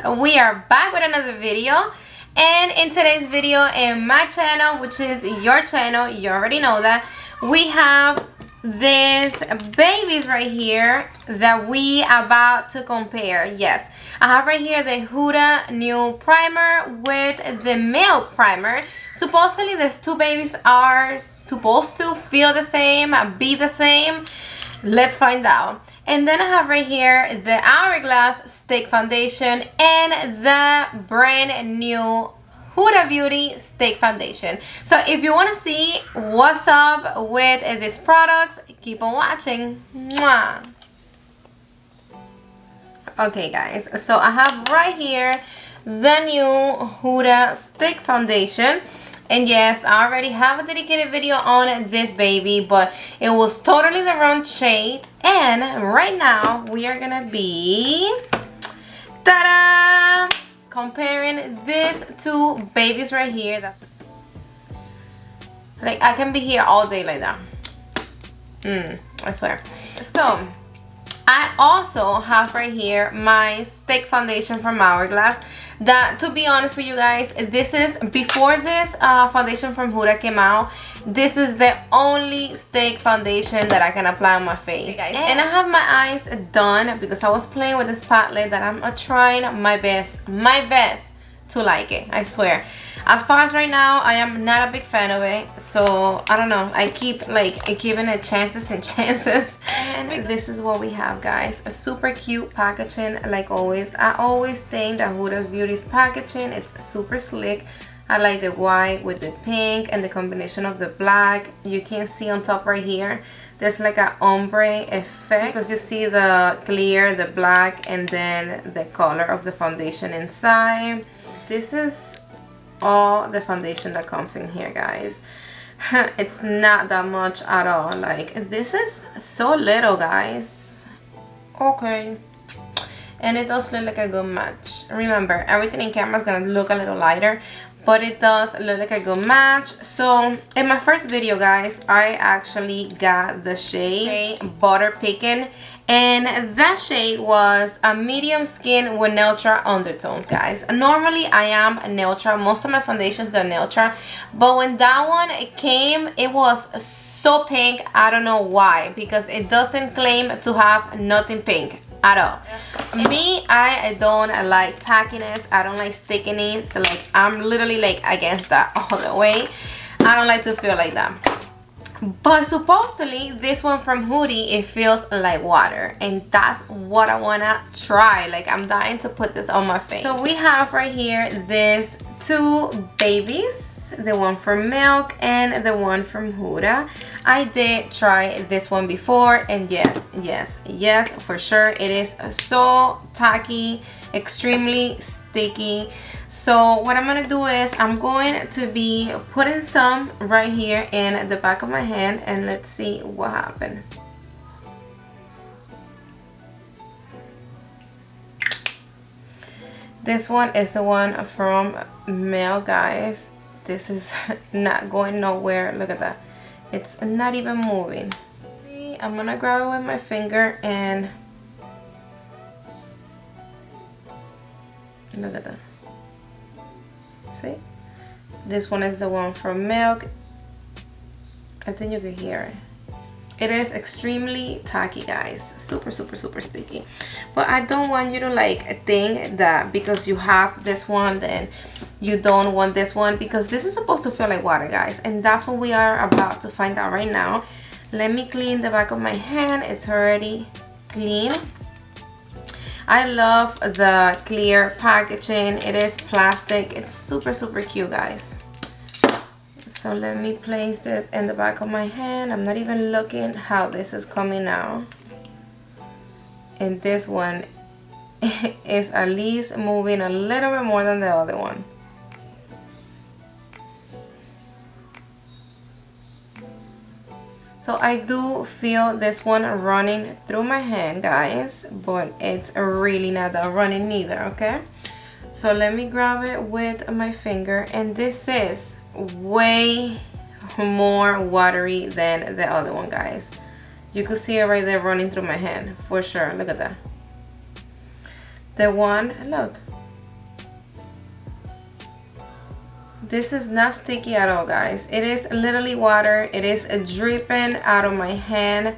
we are back with another video, and in today's video in my channel, which is your channel, you already know that, we have these babies right here that we about to compare. Yes, I have right here the Huda new primer with the milk primer. Supposedly these two babies are supposed to feel the same, be the same. Let's find out. And then I have right here the Hourglass Stick Foundation and the brand new Huda Beauty Stick Foundation. So if you want to see what's up with these products, keep on watching. Mwah. Okay guys, so I have right here the new Huda Stick Foundation. And yes, I already have a dedicated video on this baby, but it was totally the wrong shade. And right now, we are gonna be, ta-da! Comparing these two babies right here. That's like, I can be here all day like that. I swear. So, I also have right here my stick foundation from Hourglass. That, to be honest with you guys, this is, before this foundation from Huda came out, this is the only stick foundation that I can apply on my face. Okay, guys. And I have my eyes done because I was playing with this palette that I'm trying my best to like it, I swear. As far as right now, I am not a big fan of it, so I don't know, I keep like giving it chances and chances. And this is what we have, guys. A super cute packaging like always. I always think that Huda's Beauty's packaging, it's super slick. I like the white with the pink and the combination of the black. You can see on top right here, there's like an ombre effect because you see the clear, the black, and then the color of the foundation inside. This is all the foundation that comes in here, guys. It's not that much at all. Like, this is so little, guys. Okay. And it does look like a good match. Remember, everything in camera is gonna look a little lighter, but it does look like a good match. So in my first video, guys, I actually got the shade Butter Pickin', and that shade was a medium skin with neutral undertones, guys. Normally I am neutral, most of my foundations are neutral, but when that one came, it was so pink. I don't know why, because it doesn't claim to have nothing pink at all. Me, I don't like tackiness, I don't like stickiness, so like I'm literally like against that all the way. I don't like to feel like that. But supposedly this one from Huda, it feels like water, and that's what I wanna try. Like, I'm dying to put this on my face. So we have right here these two babies, the one from Milk and the one from Huda. I did try this one before, and yes, for sure it is so tacky, extremely sticky. So what I'm gonna do is I'm going to be putting some right here in the back of my hand, and let's see what happened. This one is the one from Male, guys. This is not going nowhere. Look at that. It's not even moving. See, I'm gonna grab it with my finger and look at that. See? This one is the one from Milk. I think you can hear it. It is extremely tacky, guys. Super sticky. But I don't want you to like think that because you have this one, then you don't want this one, because this is supposed to feel like water, guys. And that's what we are about to find out right now. Let me clean the back of my hand. It's already clean. I love the clear packaging. It is plastic. It's super cute, guys. So let me place this in the back of my hand. I'm not even looking how this is coming out. And this one is at least moving a little bit more than the other one. So I do feel this one running through my hand, guys, but it's really not that running neither, okay? So let me grab it with my finger, and this is way more watery than the other one, guys. You can see it right there running through my hand for sure. Look at that. The one, look, This is not sticky at all, guys. It is literally water. It is dripping out of my hand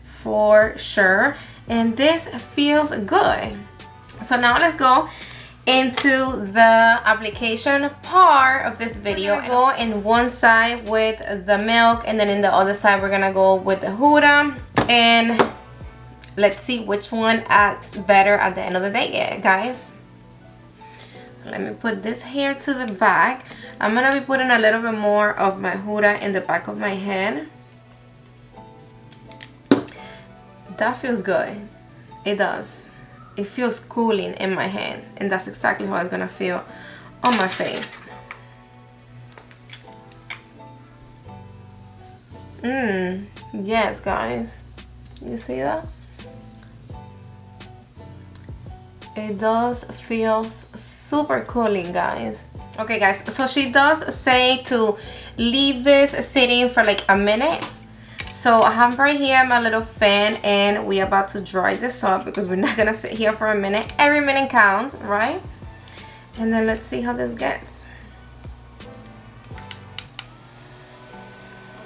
for sure. And this feels good. So now let's go into the application part of this video. We're gonna go in one side with the milk, and then in the other side we're gonna go with the Huda, and let's see which one acts better at the end of the day, guys. So let me put this here to the back. I'm gonna be putting a little bit more of my Huda in the back of my hand. That feels good. It does. It feels cooling in my hand, and that's exactly how it's gonna feel on my face. Yes, guys. You see that? It does feel super cooling, guys. Okay, guys, so she does say to leave this sitting for like a minute. So I have right here my little fan, and we're about to dry this up because we're not gonna sit here for a minute. Every minute counts, right? And then let's see how this gets.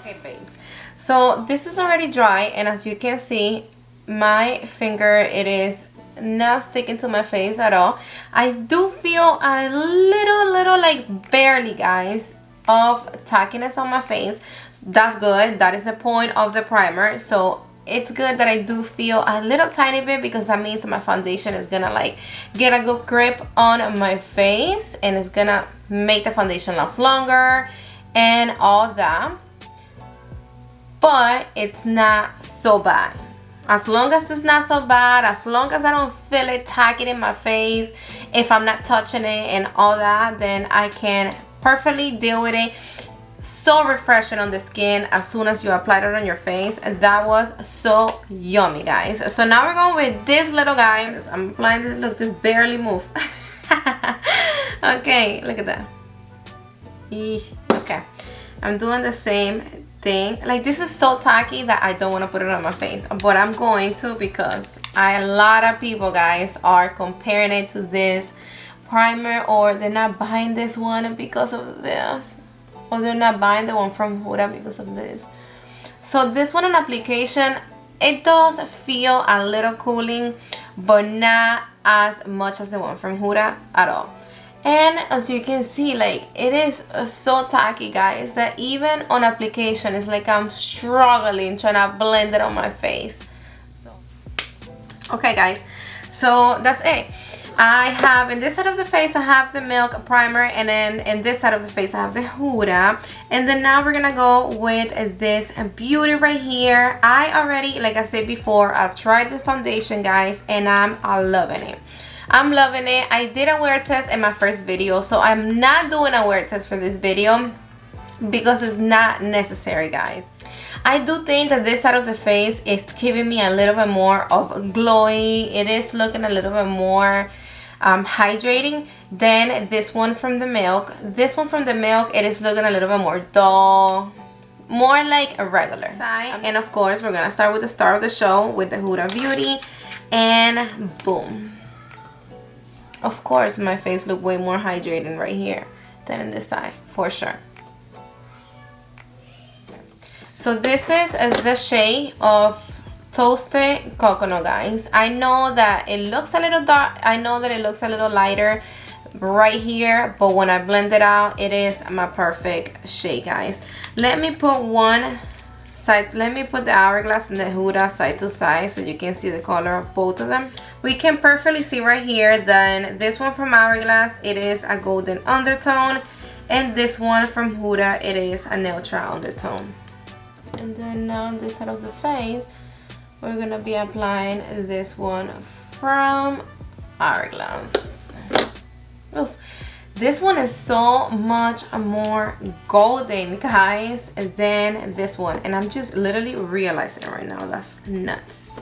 Okay, babes. So this is already dry, and as you can see, my finger, it is not sticking to my face at all. I do feel a little like barely, guys, of tackiness on my face. That's good. That is the point of the primer. So it's good that I do feel a little tiny bit, because that means my foundation is gonna like get a good grip on my face, and it's gonna make the foundation last longer and all that. But it's not so bad. As long as it's not so bad, as long as I don't feel it tacking in my face, if I'm not touching it and all that, then I can perfectly deal with it. So refreshing on the skin as soon as you apply it on your face, and that was so yummy, guys. So now we're going with this little guy. I'm applying this. Look, this barely move. Okay, look at that. Okay, I'm doing the same thing. Like, this is so tacky that I don't want to put it on my face, but I'm going to, because a lot of people, guys, are comparing it to this primer, or they're not buying this one because of this, or they're not buying the one from Huda because of this. So this one on application, it does feel a little cooling, but not as much as the one from Huda at all. And as you can see, like, it is so tacky, guys, that even on application, it's like I'm struggling trying to blend it on my face. So, okay, guys, so that's it. I have, in this side of the face, I have the milk primer, and then in this side of the face, I have the Huda. And then now we're gonna go with this beauty right here. I already, like I said before, I've tried this foundation, guys, and I'm loving it. I'm loving it. I did a wear test in my first video, so I'm not doing a wear test for this video because it's not necessary, guys. I do think that this side of the face is giving me a little bit more of glowy. It is looking a little bit more hydrating than this one from the milk. This one from the milk, it is looking a little bit more dull, more like a regular side. And of course, we're gonna start with the star of the show with the Huda Beauty, and boom. Of course, my face look way more hydrating right here than in this side, for sure. So this is the shade of Toasted Coconut, guys. I know that it looks a little dark. I know that it looks a little lighter right here, but when I blend it out, it is my perfect shade, guys. Let me put one side. Let me put the Hourglass and the Huda side to side so you can see the color of both of them. We can perfectly see right here that this one from Hourglass, it is a golden undertone, and this one from Huda, it is a neutral undertone. And then now on this side of the face, we're gonna be applying this one from Hourglass. Oof. This one is so much more golden, guys, than this one, and I'm just literally realizing it right now. That's nuts.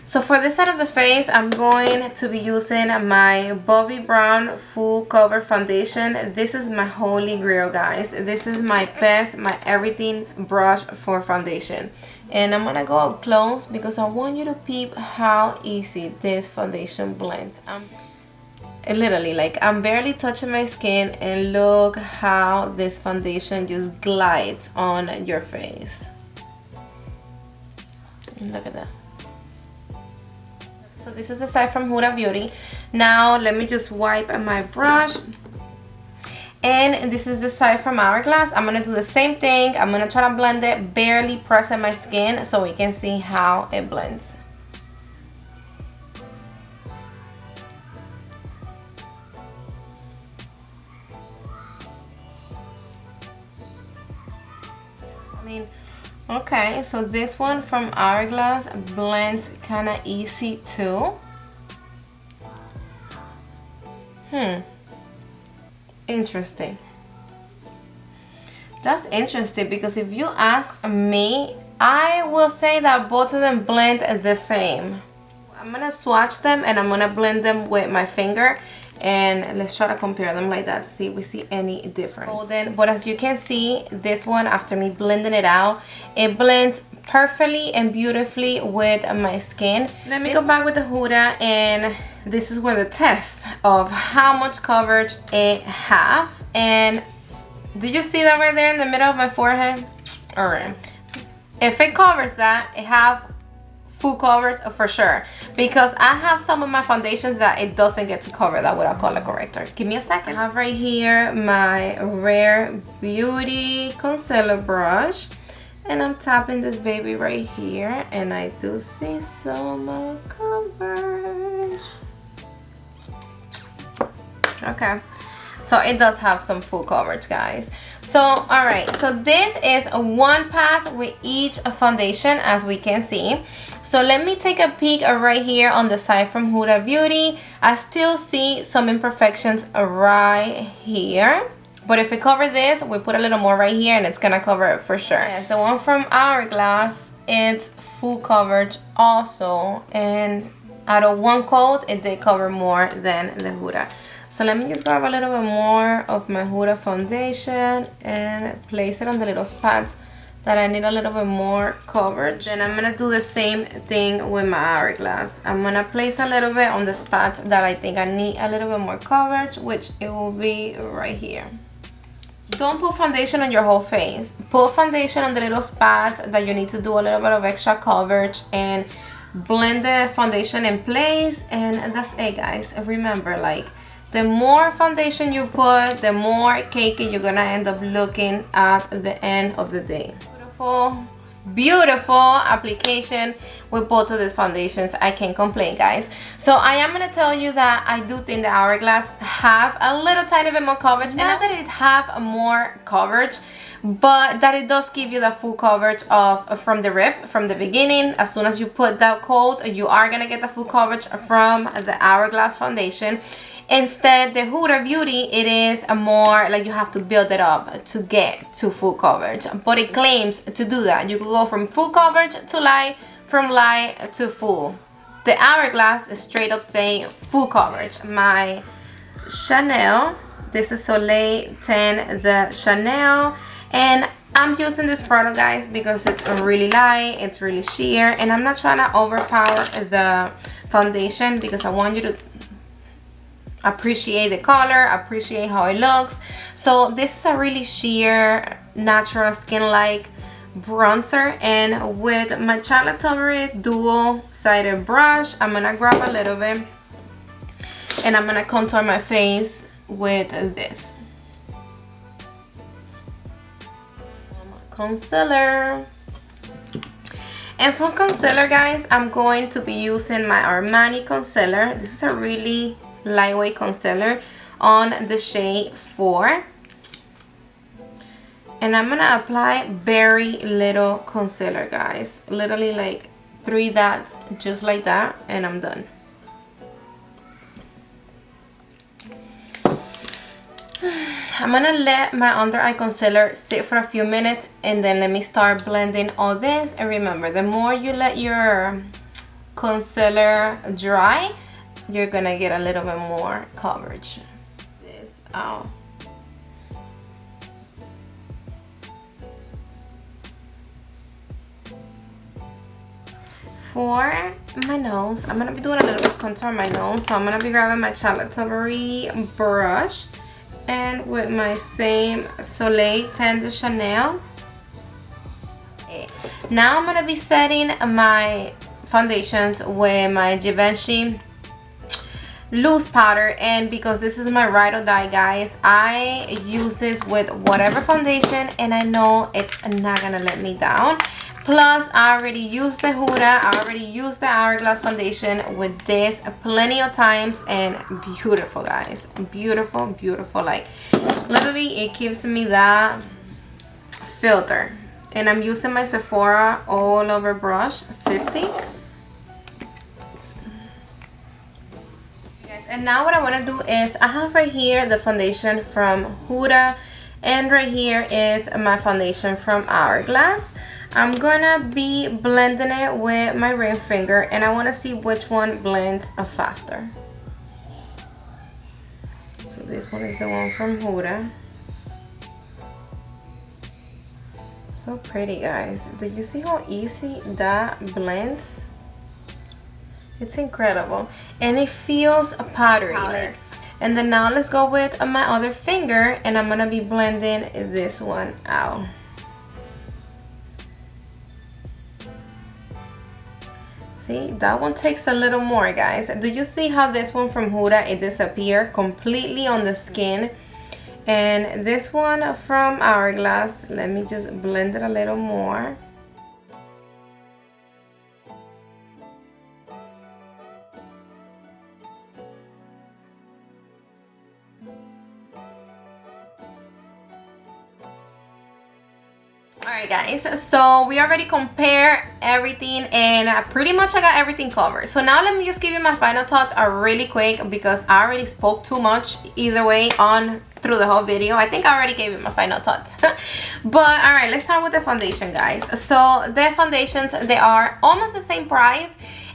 So for this side of the face, I'm going to be using my Bobbi Brown Full Cover Foundation. This is my holy grail, guys. This is my best, my everything brush for foundation. And I'm gonna go up close because I want you to peep how easy this foundation blends. literally, like, I'm barely touching my skin, and look how this foundation just glides on your face. Look at that. So this is the side from Huda Beauty. Now let me just wipe my brush. And this is the side from Hourglass. I'm gonna do the same thing. I'm gonna try to blend it, barely pressing my skin so we can see how it blends. Okay, so this one from Hourglass blends kind of easy too. Interesting. That's interesting, because if you ask me, I will say that both of them blend the same. I'm gonna swatch them and I'm gonna blend them with my finger, and let's try to compare them like that to see if we see any difference. Golden, but as you can see, this one, after me blending it out, it blends perfectly and beautifully with my skin. Let me go back with the Huda, and this is where the test of how much coverage it have. And did you see that right there in the middle of my forehead? Alright, if it covers that, it have full coverage for sure, because I have some of my foundations that it doesn't get to cover that without color corrector. Give me a second. I have right here my Rare Beauty concealer brush, and I'm tapping this baby right here, and I do see some coverage. Okay, so it does have some full coverage, guys. So alright, so this is one pass with each foundation, as we can see. So let me take a peek right here on the side from Huda Beauty. I still see some imperfections right here, but if we cover this, we put a little more right here and it's gonna cover it for sure. Yes, the one from Hourglass, it's full coverage also, and out of one coat, it did cover more than the Huda. So let me just grab a little bit more of my Huda foundation and place it on the little spots that I need a little bit more coverage. Then I'm gonna do the same thing with my Hourglass. I'm gonna place a little bit on the spots that I think I need a little bit more coverage, which it will be right here. Don't put foundation on your whole face. Put foundation on the little spots that you need to do a little bit of extra coverage, and blend the foundation in place, and that's it, guys. Remember, like, the more foundation you put, the more cakey you're gonna end up looking at the end of the day. Beautiful, beautiful application with both of these foundations. I can't complain, guys. So I am gonna tell you that I do think the Hourglass have a little tiny bit more coverage. Not that it have more coverage, but that it does give you the full coverage of from the rip, from the beginning. As soon as you put that coat, you are gonna get the full coverage from the Hourglass foundation. Instead, the Huda Beauty, it is a more like you have to build it up to get to full coverage, but it claims to do that. You could go from full coverage to light, from light to full. The Hourglass is straight up saying full coverage. My Chanel, this is Soleil 10 the Chanel, and I'm using this product, guys, because it's really light, it's really sheer, and I'm not trying to overpower the foundation, because I want you to appreciate the color, appreciate how it looks. So this is a really sheer, natural skin-like bronzer, and with my Charlotte Tilbury dual-sided brush, I'm gonna grab a little bit and I'm gonna contour my face with this concealer. And for concealer, guys, I'm going to be using my Armani concealer. This is a really lightweight concealer on the shade 4, and I'm gonna apply very little concealer, guys, literally like 3 dots, just like that, and I'm done. I'm gonna let my under eye concealer sit for a few minutes, and then let me start blending all this. And remember, the more you let your concealer dry, you're gonna get a little bit more coverage. This out. for my nose, I'm gonna be doing a little bit of contour on my nose. So I'm gonna be grabbing my Charlotte Tilbury brush, and with my same Soleil Tan de Chanel. Now I'm gonna be setting my foundations with my Givenchy loose powder, and because this is my ride or die, guys, I use this with whatever foundation, and I know it's not gonna let me down. Plus, I already used the Huda, I already used the Hourglass foundation with this plenty of times, and beautiful, guys, beautiful, beautiful. Like, literally, it gives me that filter. And I'm using my Sephora all over brush 50. And now what I want to do is, I have right here the foundation from Huda, and right here is my foundation from Hourglass. I'm gonna be blending it with my ring finger, and I want to see which one blends faster. So this one is the one from Huda. So pretty, guys. Do you see how easy that blends? It's incredible, and it feels powdery. Like, and then now let's go with my other finger, and I'm gonna be blending this one out. See, that one takes a little more, guys. Do you see how this one from Huda, it disappeared completely on the skin? And this one from Hourglass, let me just blend it a little more. Alright, guys, so we already compared everything, and pretty much I got everything covered. So now let me just give you my final thoughts really quick, because I already spoke too much either way on through the whole video. I think I already gave you my final thoughts. But alright, let's start with the foundation, guys. So the foundations, they are almost the same price.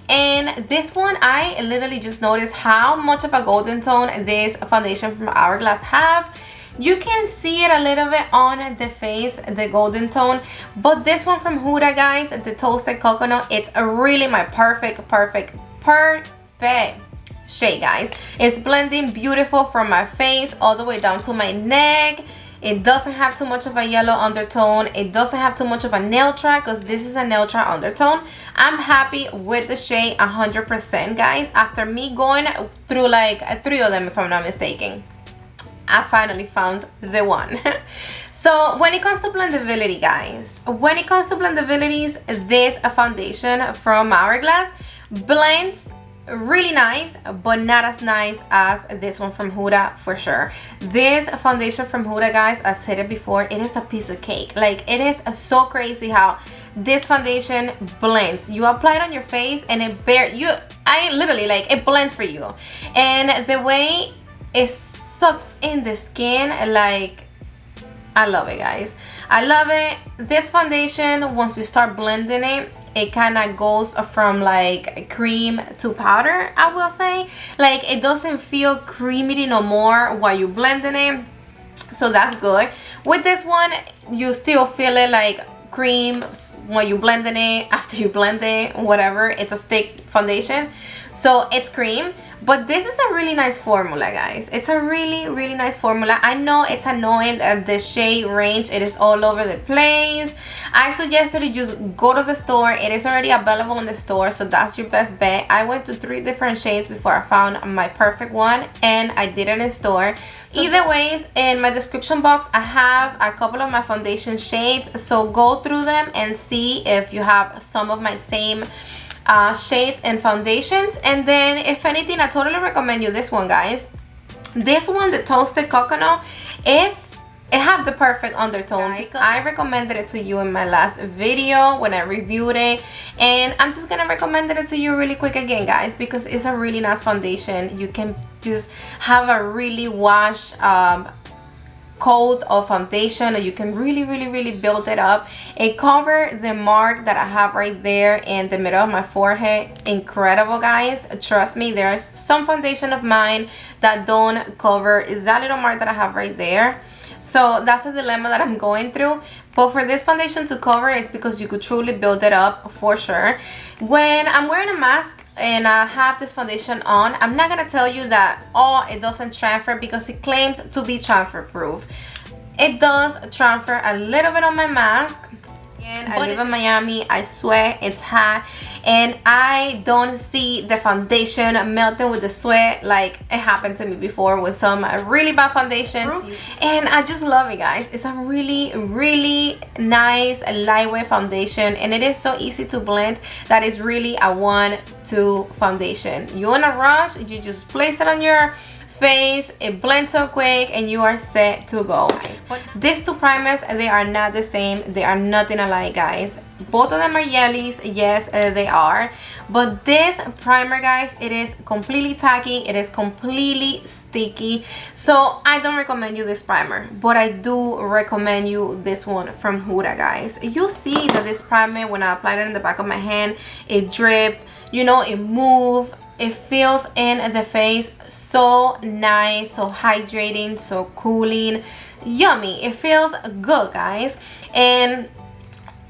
And this one, I literally just noticed how much of a golden tone this foundation from Hourglass have. You can see it a little bit on the face, the golden tone, but this one from Huda, guys, the Toasted Coconut, it's really my perfect shade, guys. It's blending beautiful from my face all the way down to my neck. It doesn't have too much of a yellow undertone. It doesn't have too much of a neutral, because this is a neutral undertone. I'm happy with the shade 100%, guys. After me going through like 3 of them, if I'm not mistaken, I finally found the one. So when it comes to blendability, guys, when it comes to blendabilities, this foundation from Hourglass blends really nice, but not as nice as this one from Huda, for sure. This foundation from Huda, guys, I said it before, it is a piece of cake. Like, it is so crazy how this foundation blends. You apply it on your face, and it literally, like, it blends for you. And the way it sucks in the skin, like, I love it, guys. I love it. This foundation, once you start blending it, it kind of goes from like cream to powder, I will say. Like, it doesn't feel creamy no more while you blending it, so that's good. With this one, you still feel it like cream when you blending it, after you blend it, whatever. It's a stick foundation, so it's cream. But this is a really nice formula, guys. It's a really nice formula. I know it's annoying that the shade range, it is all over the place. I suggest that you just go to the store. It is already available in the store, so that's your best bet. I went to 3 different shades before I found my perfect one, and I did it in store. So either ways, in my description box, I have a couple of my foundation shades, so go through them and see if you have some of my same shades and foundations. And then, if anything, I totally recommend you this one, guys. This one, the Toasted Coconut, it have the perfect undertone. I recommended it to you in my last video when I reviewed it, and I'm just gonna recommend it to you really quick again, guys, because it's a really nice foundation. You can just have a really wash coat of foundation, or you can really build it up. It covered the mark that I have right there in the middle of my forehead. Incredible, guys. Trust me, there's some foundation of mine that don't cover that little mark that I have right there. So that's a dilemma that I'm going through. But for this foundation to cover, it's because you could truly build it up for sure. When I'm wearing a mask and I have this foundation on, I'm not gonna tell you that, oh, it doesn't transfer, because it claims to be transfer proof. It does transfer a little bit on my mask. And I live in Miami, I sweat, it's hot, and I don't see the foundation melting with the sweat like it happened to me before with some really bad foundations. And I just love it, guys. It's a really nice lightweight foundation, and it is so easy to blend that is really a 1-2 foundation. You're in a rush, you just place it on your face, it blends so quick, and you are set to go. These two primers, they are not the same, they are nothing alike, guys. Both of them are jellies, yes, they are, but this primer, guys, it is completely tacky, it is completely sticky, so I don't recommend you this primer, but I do recommend you this one from Huda, guys. You see that this primer, when I applied it in the back of my hand, it dripped, you know, it moved. It feels in the face so nice, so hydrating, so cooling, yummy. It feels good, guys, and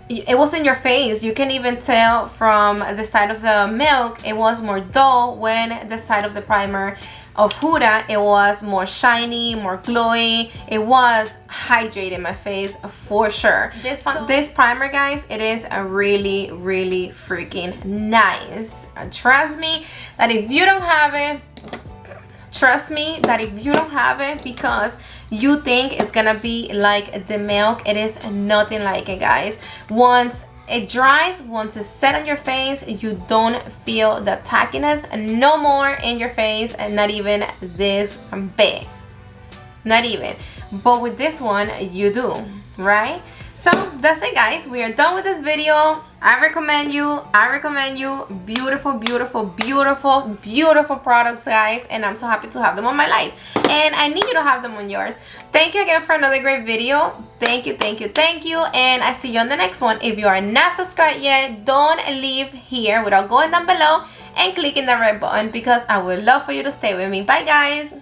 it was in your face. You can even tell from the side of the milk, it was more dull, when the side of the primer of Huda, it was more shiny, more glowy. It was hydrating my face for sure. This primer, guys, it is a really freaking nice. Trust me that if you don't have it, because you think it's gonna be like the milk, it is nothing like it, guys. Once it dries, once it's set on your face, you don't feel the tackiness no more in your face, and not even this big, not even. But with this one, you do, right? So that's it, guys. We are done with this video. I recommend you beautiful products, guys, and I'm so happy to have them on my life, and I need you to have them on yours. Thank you again for another great video. Thank you, and I see you on the next one. If you are not subscribed yet, don't leave here without going down below and clicking the red button, because I would love for you to stay with me. Bye, guys.